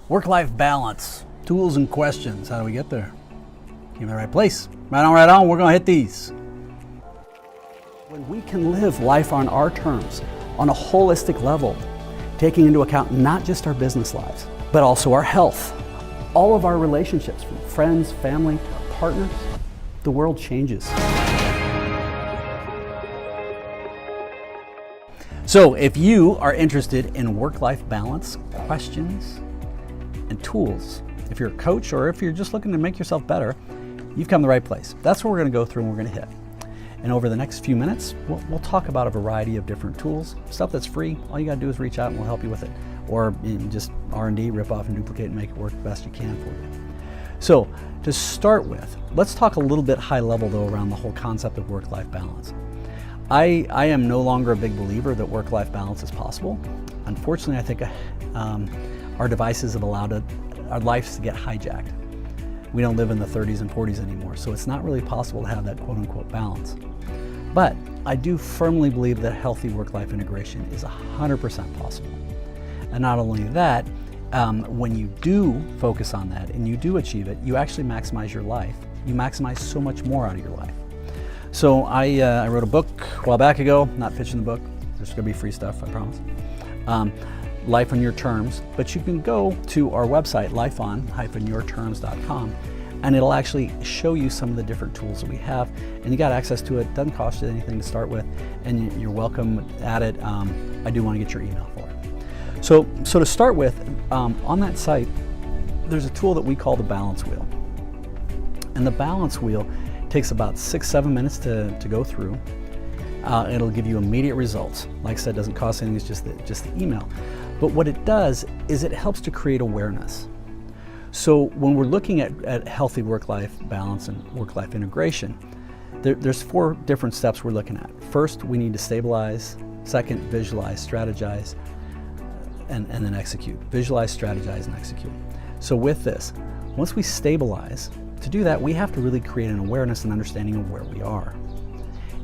Work-life balance, tools and questions. How do we get there? Came in the right place. Right on, we're gonna hit these. When we can live life on our terms, on a holistic level, taking into account not just our business lives, but also our health, all of our relationships, from friends, family, partners, the world changes. So if you are interested in work-life balance questions and tools, if you're a coach or if you're just looking to make yourself better, you've come to the right place. That's what we're going to go through and we're going to hit. And over the next few minutes, we'll talk about a variety of different tools, stuff that's free. All you got to do is reach out and we'll help you with it. Or you can just R&D, rip off and duplicate and make it work the best you can for you. So to start with, let's talk a little bit high level though around the whole concept of work-life balance. I am no longer a big believer that work-life balance is possible. Unfortunately, I think our devices have allowed our lives to get hijacked. We don't live in the 30s and 40s anymore, so it's not really possible to have that quote-unquote balance. But I do firmly believe that healthy work-life integration is 100% possible. And not only that, when you do focus on that and you do achieve it, you actually maximize your life. You maximize so much more out of your life. So I wrote a book a while back ago, not pitching the book. There's gonna be free stuff, I promise. Life on Your Terms, but you can go to our website, lifeonyourterms.com, and it'll actually show you some of the different tools that we have, and you got access to it. Doesn't cost you anything to start with, and you're welcome at it. I do want to get your email for it. So to start with, on that site, there's a tool that we call the balance wheel, and the balance wheel takes about 6-7 minutes to go through. It'll give you immediate results. Like I said, it doesn't cost anything, it's just the email. But what it does is it helps to create awareness. So when we're looking at healthy work-life balance and work-life integration, there's 4 different steps we're looking at. First, we need to stabilize. Second, visualize, strategize, and then execute. Visualize, strategize, and execute. So with this, once we stabilize, to do that, we have to really create an awareness and understanding of where we are.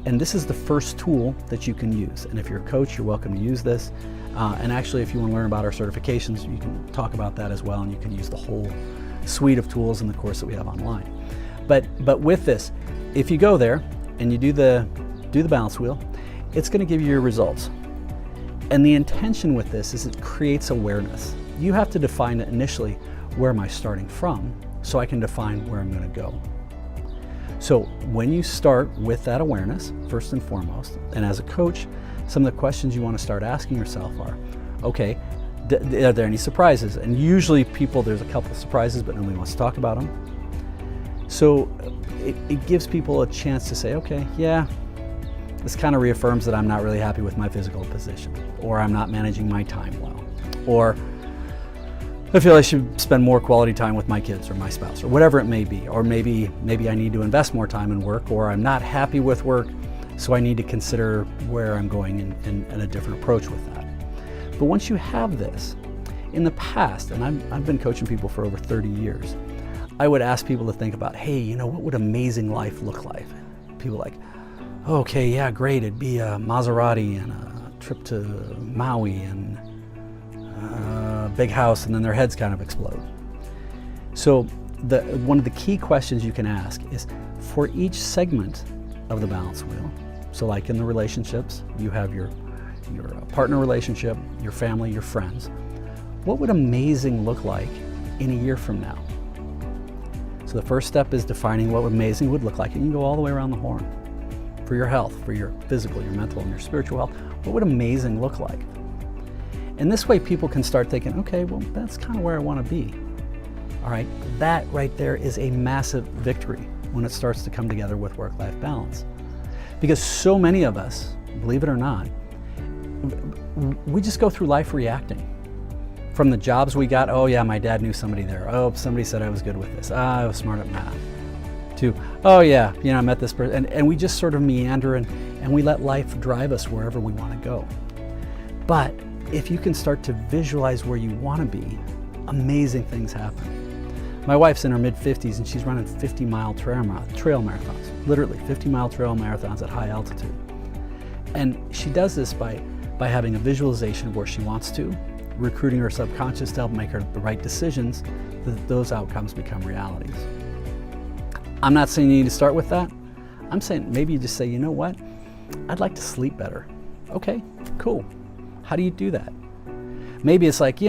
And this is the first tool that you can use. And if you're a coach, you're welcome to use this. And actually, if you want to learn about our certifications, you can talk about that as well, and you can use the whole suite of tools in the course that we have online. But with this, if you go there and you do the balance wheel, it's going to give you your results. And the intention with this is it creates awareness. You have to define initially, where am I starting from, so I can define where I'm going to go. So when you start with that awareness, first and foremost, and as a coach, some of the questions you want to start asking yourself are, okay, are there any surprises? And usually there's a couple of surprises, but nobody wants to talk about them. So it gives people a chance to say, okay, yeah, this kind of reaffirms that I'm not really happy with my physical position, or I'm not managing my time well, or I feel I should spend more quality time with my kids or my spouse, or whatever it may be. Or maybe I need to invest more time in work, or I'm not happy with work, so I need to consider where I'm going in a different approach with that. But once you have this, in the past, and I've been coaching people for over 30 years, I would ask people to think about, hey, what would amazing life look like? People like, okay, yeah, great, it'd be a Maserati and a trip to Maui and big house, and then their heads kind of explode. So one of the key questions you can ask is, for each segment of the balance wheel, so like in the relationships, you have your partner relationship, your family, your friends, what would amazing look like in a year from now? So the first step is defining what amazing would look like, and you can go all the way around the horn. For your health, for your physical, your mental, and your spiritual health, what would amazing look like? And this way people can start thinking, okay, well, that's kind of where I want to be. All right, that right there is a massive victory when it starts to come together with work-life balance. Because so many of us, believe it or not, we just go through life reacting. From the jobs we got, oh yeah, my dad knew somebody there. Oh, somebody said I was good with this. I was smart at math. To, oh yeah, I met this person. And we just sort of meander and we let life drive us wherever we want to go. But if you can start to visualize where you want to be, amazing things happen. My wife's in her mid-50s and she's running 50-mile trail marathons, literally 50-mile trail marathons at high altitude. And she does this by having a visualization of where she wants to, recruiting her subconscious to help make her the right decisions, that those outcomes become realities. I'm not saying you need to start with that. I'm saying maybe you just say, you know what? I'd like to sleep better. Okay, cool. How do you do that? Maybe it's like, I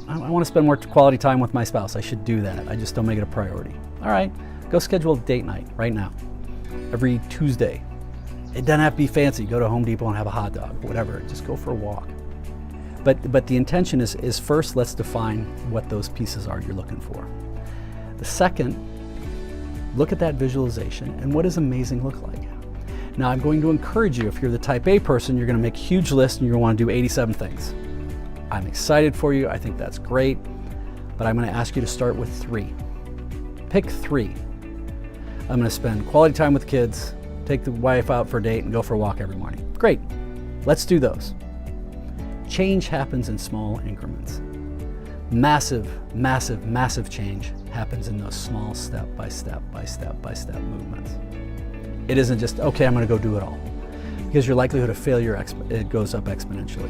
want to spend more quality time with my spouse. I should do that. I just don't make it a priority. All right, go schedule a date night right now, every Tuesday. It doesn't have to be fancy. Go to Home Depot and have a hot dog, whatever. Just go for a walk. But the intention is first, let's define what those pieces are you're looking for. The second, look at that visualization and what does amazing look like? Now I'm going to encourage you, if you're the type A person, you're going to make a huge list and you're going to want to do 87 things. I'm excited for you. I think that's great. But I'm going to ask you to start with 3. Pick 3. I'm going to spend quality time with kids, take the wife out for a date, and go for a walk every morning. Great. Let's do those. Change happens in small increments. Massive, massive, massive change happens in those small step by step by step by step movements. It isn't just, okay, I'm going to go do it all, because your likelihood of failure it goes up exponentially.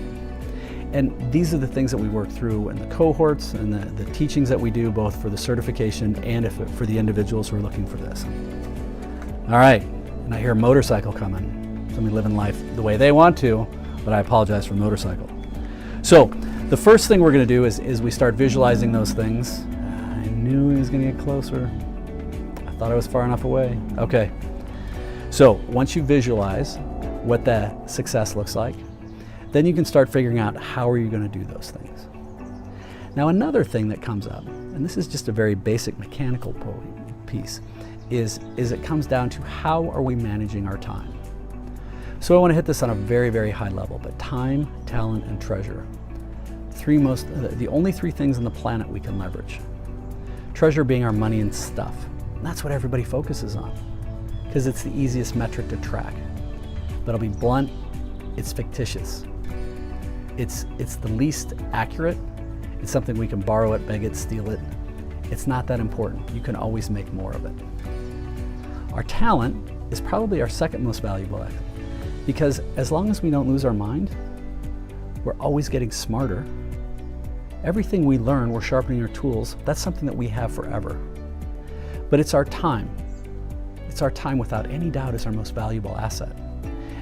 And these are the things that we work through in the cohorts and the teachings that we do, both for the certification and for the individuals who are looking for this. All right, and I hear a motorcycle coming. Somebody living life the way they want to, but I apologize for motorcycle. So the first thing we're going to do is we start visualizing those things. I knew he was going to get closer. I thought I was far enough away. Okay. So once you visualize what that success looks like, then you can start figuring out how are you going to do those things. Now another thing that comes up, and this is just a very basic mechanical piece, is it comes down to how are we managing our time. So I want to hit this on a very, very high level, but time, talent, and treasure. The only 3 things on the planet we can leverage. Treasure being our money and stuff. And that's what everybody focuses on, because it's the easiest metric to track. But I'll be blunt, it's fictitious. It's the least accurate. It's something we can borrow it, beg it, steal it. It's not that important. You can always make more of it. Our talent is probably our second most valuable asset, because as long as we don't lose our mind, we're always getting smarter. Everything we learn, we're sharpening our tools. That's something that we have forever. But it's our time. It's our time, without any doubt, is our most valuable asset.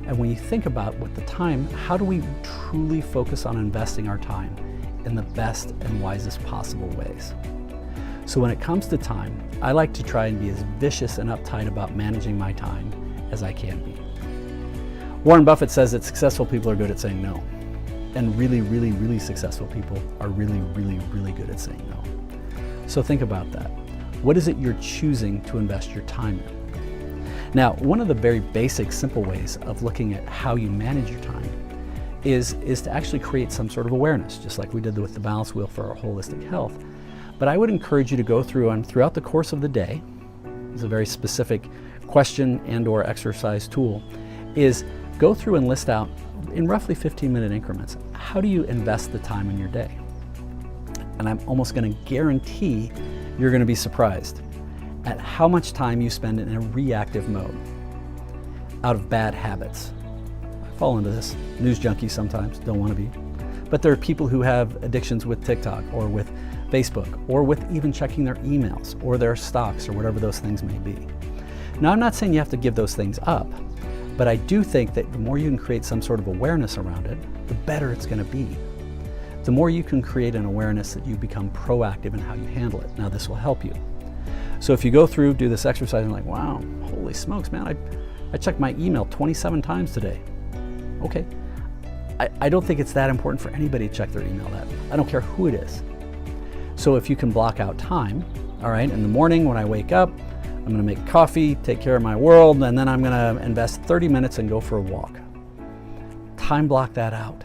And when you think about what the time, how do we truly focus on investing our time in the best and wisest possible ways? So when it comes to time, I like to try and be as vicious and uptight about managing my time as I can be. Warren Buffett says that successful people are good at saying no. And really, really, really successful people are really, really, really good at saying no. So think about that. What is it you're choosing to invest your time in? Now, one of the very basic, simple ways of looking at how you manage your time is to actually create some sort of awareness, just like we did with the balance wheel for our holistic health. But I would encourage you to go through and throughout the course of the day, it's a very specific question and or exercise tool, is go through and list out in roughly 15-minute increments, how do you invest the time in your day? And I'm almost going to guarantee you're going to be surprised at how much time you spend in a reactive mode out of bad habits. I fall into this. News junkie sometimes, don't want to be. But there are people who have addictions with TikTok or with Facebook or with even checking their emails or their stocks or whatever those things may be. Now, I'm not saying you have to give those things up, but I do think that the more you can create some sort of awareness around it, the better it's going to be. The more you can create an awareness that you become proactive in how you handle it. Now, this will help you. So if you go through, do this exercise, and like, wow, holy smokes, man, I checked my email 27 times today. Okay. I don't think it's that important for anybody to check their email that. I don't care who it is. So if you can block out time, all right, in the morning when I wake up, I'm going to make coffee, take care of my world, and then I'm going to invest 30 minutes and go for a walk. Time block that out.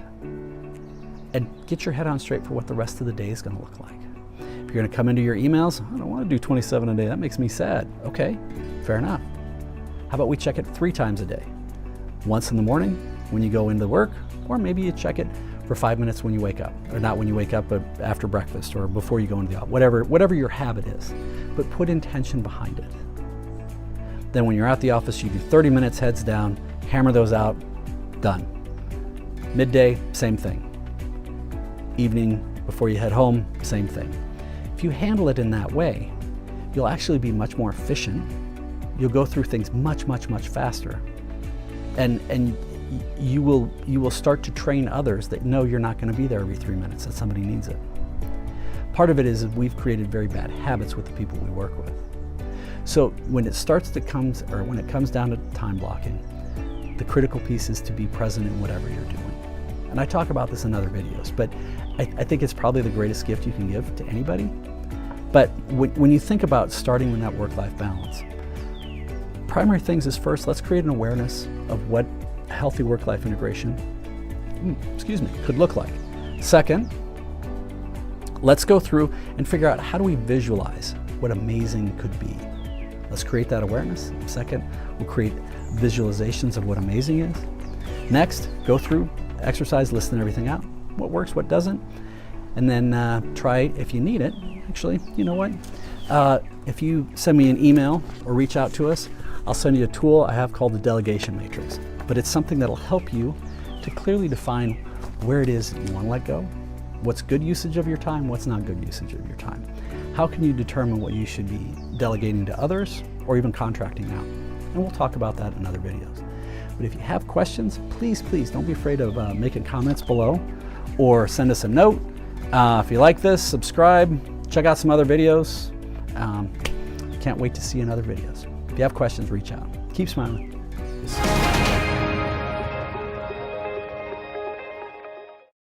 And get your head on straight for what the rest of the day is going to look like. If you're going to come into your emails, I don't want to do 27 a day. That makes me sad. Okay, fair enough. How about we check it 3 times a day? Once in the morning when you go into work, or maybe you check it for 5 minutes when you wake up, or not when you wake up, but after breakfast or before you go into the office, whatever your habit is, but put intention behind it. Then when you're at the office, you do 30 minutes heads down, hammer those out, done. Midday, same thing. Evening, Before you head home, same thing. If you handle it in that way, you'll actually be much more efficient. You'll go through things much, much, much faster. And you will start to train others that know you're not going to be there every 3 minutes, that somebody needs it. Part of it is we've created very bad habits with the people we work with. So when it comes down to time blocking, the critical piece is to be present in whatever you're doing. And I talk about this in other videos, but I think it's probably the greatest gift you can give to anybody. But when you think about starting with that work-life balance, primary things is first, let's create an awareness of what healthy work-life integration could look like. Second, let's go through and figure out how do we visualize what amazing could be. Let's create that awareness. Second, we'll create visualizations of what amazing is. Next, go through, exercise, listen everything out. What works, what doesn't. And then try, if you need it, actually, you know what? If you send me an email or reach out to us, I'll send you a tool I have called the Delegation Matrix. But it's something that'll help you to clearly define where it is you want to let go, what's good usage of your time, what's not good usage of your time. How can you determine what you should be delegating to others or even contracting out? And we'll talk about that in other videos. But if you have questions, please don't be afraid of making comments below or send us a note. If you like this, subscribe, check out some other videos. Can't wait to see you in other videos. If you have questions, reach out. Keep smiling.